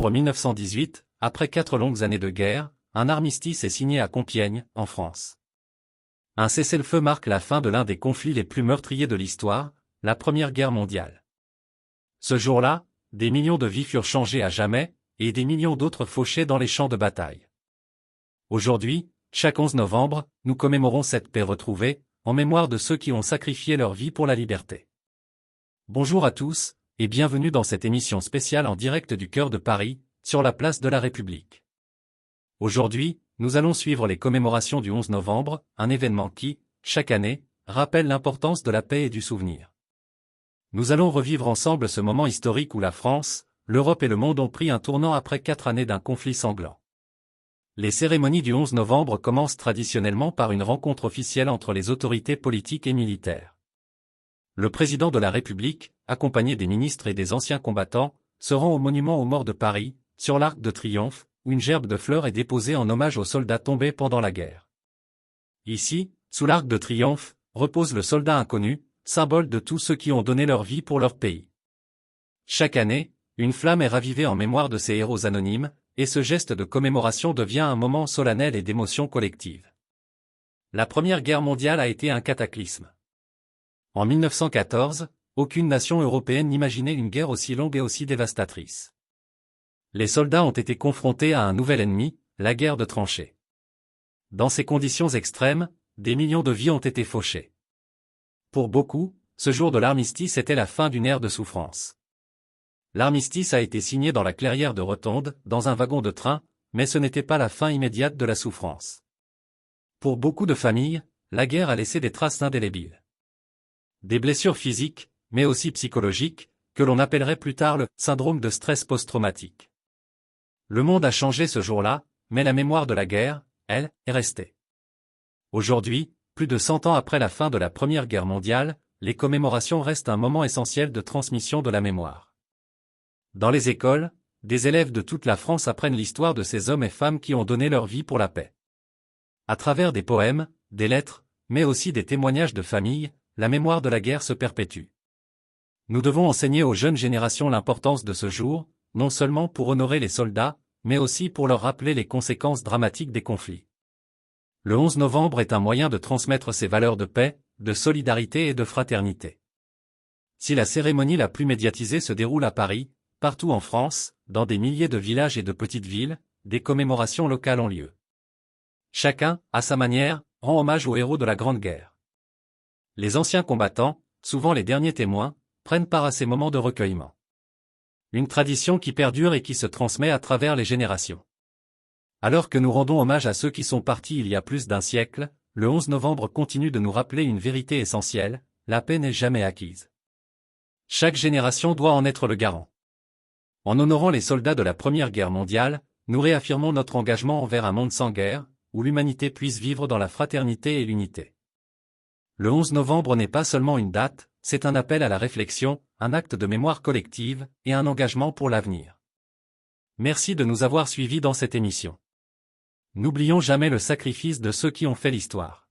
novembre 1918, après 4 longues années de guerre, un armistice est signé à Compiègne, en France. Un cessez-le-feu marque la fin de l'un des conflits les plus meurtriers de l'histoire, la Première Guerre mondiale. Ce jour-là, des millions de vies furent changées à jamais, et des millions d'autres fauchées dans les champs de bataille. Aujourd'hui, chaque 11 novembre, nous commémorons cette paix retrouvée, en mémoire de ceux qui ont sacrifié leur vie pour la liberté. Bonjour à tous, et bienvenue dans cette émission spéciale en direct du cœur de Paris, sur la place de la République. Aujourd'hui, nous allons suivre les commémorations du 11 novembre, un événement qui, chaque année, rappelle l'importance de la paix et du souvenir. Nous allons revivre ensemble ce moment historique où la France, l'Europe et le monde ont pris un tournant après 4 années d'un conflit sanglant. Les cérémonies du 11 novembre commencent traditionnellement par une rencontre officielle entre les autorités politiques et militaires. Le président de la République, accompagné des ministres et des anciens combattants, se rend au monument aux morts de Paris, sur l'Arc de Triomphe, où une gerbe de fleurs est déposée en hommage aux soldats tombés pendant la guerre. Ici, sous l'Arc de Triomphe, repose le soldat inconnu, symbole de tous ceux qui ont donné leur vie pour leur pays. Chaque année, une flamme est ravivée en mémoire de ces héros anonymes, et ce geste de commémoration devient un moment solennel et d'émotion collective. La Première Guerre mondiale a été un cataclysme. En 1914, aucune nation européenne n'imaginait une guerre aussi longue et aussi dévastatrice. Les soldats ont été confrontés à un nouvel ennemi, la guerre de tranchées. Dans ces conditions extrêmes, des millions de vies ont été fauchées. Pour beaucoup, ce jour de l'armistice était la fin d'une ère de souffrance. L'armistice a été signé dans la clairière de Rotonde, dans un wagon de train, mais ce n'était pas la fin immédiate de la souffrance. Pour beaucoup de familles, la guerre a laissé des traces indélébiles. Des blessures physiques, mais aussi psychologiques, que l'on appellerait plus tard le syndrome de stress post-traumatique. Le monde a changé ce jour-là, mais la mémoire de la guerre, elle, est restée. Aujourd'hui, plus de 100 ans après la fin de la Première Guerre mondiale, les commémorations restent un moment essentiel de transmission de la mémoire. Dans les écoles, des élèves de toute la France apprennent l'histoire de ces hommes et femmes qui ont donné leur vie pour la paix. À travers des poèmes, des lettres, mais aussi des témoignages de familles, la mémoire de la guerre se perpétue. Nous devons enseigner aux jeunes générations l'importance de ce jour, non seulement pour honorer les soldats, mais aussi pour leur rappeler les conséquences dramatiques des conflits. Le 11 novembre est un moyen de transmettre ces valeurs de paix, de solidarité et de fraternité. Si la cérémonie la plus médiatisée se déroule à Paris, partout en France, dans des milliers de villages et de petites villes, des commémorations locales ont lieu. Chacun, à sa manière, rend hommage aux héros de la Grande Guerre. Les anciens combattants, souvent les derniers témoins, prennent part à ces moments de recueillement. Une tradition qui perdure et qui se transmet à travers les générations. Alors que nous rendons hommage à ceux qui sont partis il y a plus d'un siècle, le 11 novembre continue de nous rappeler une vérité essentielle, la paix n'est jamais acquise. Chaque génération doit en être le garant. En honorant les soldats de la Première Guerre mondiale, nous réaffirmons notre engagement envers un monde sans guerre, où l'humanité puisse vivre dans la fraternité et l'unité. Le 11 novembre n'est pas seulement une date, c'est un appel à la réflexion, un acte de mémoire collective, et un engagement pour l'avenir. Merci de nous avoir suivis dans cette émission. N'oublions jamais le sacrifice de ceux qui ont fait l'histoire.